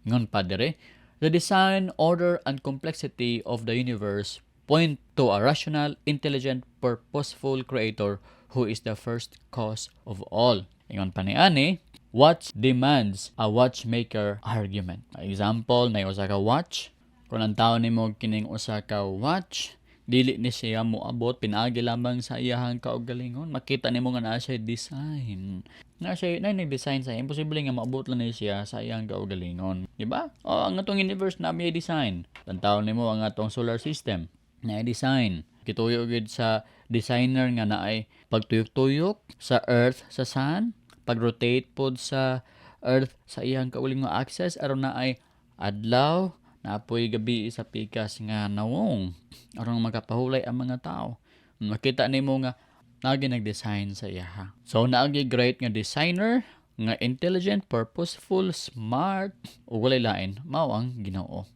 Ngon pa dire, the design, order, and complexity of the universe point to a rational, intelligent, purposeful creator who is the first cause of all. Ingon pa ni ani, watch demands a watchmaker argument. Example, na usa ka watch. Kung ang tao nimo kining usa ka watch, dili ni siya moabot pinaagi lamang sa iyahang kaugalingon. Makita nimo nga naa siya design. Na siya nag-design sa imposible nga maabot lang ni siya sa iyang kaugalingon, di ba? O ang atong universe na may design. Tantaw nimo ang atong solar system na design. Kituyo gid sa designer nga naay pagtuyok-tuyok sa earth sa sun, pag-rotate pod sa earth sa iyang kaugalingong axis aron naay adlaw naapoy gabi sa pikas nga nawong aron makapahulay ang mga tao. Makita nimo nga naagi nag-design sa iya. So naagi great nga designer, nga intelligent, purposeful, smart ug walay lain mao ang Ginoo.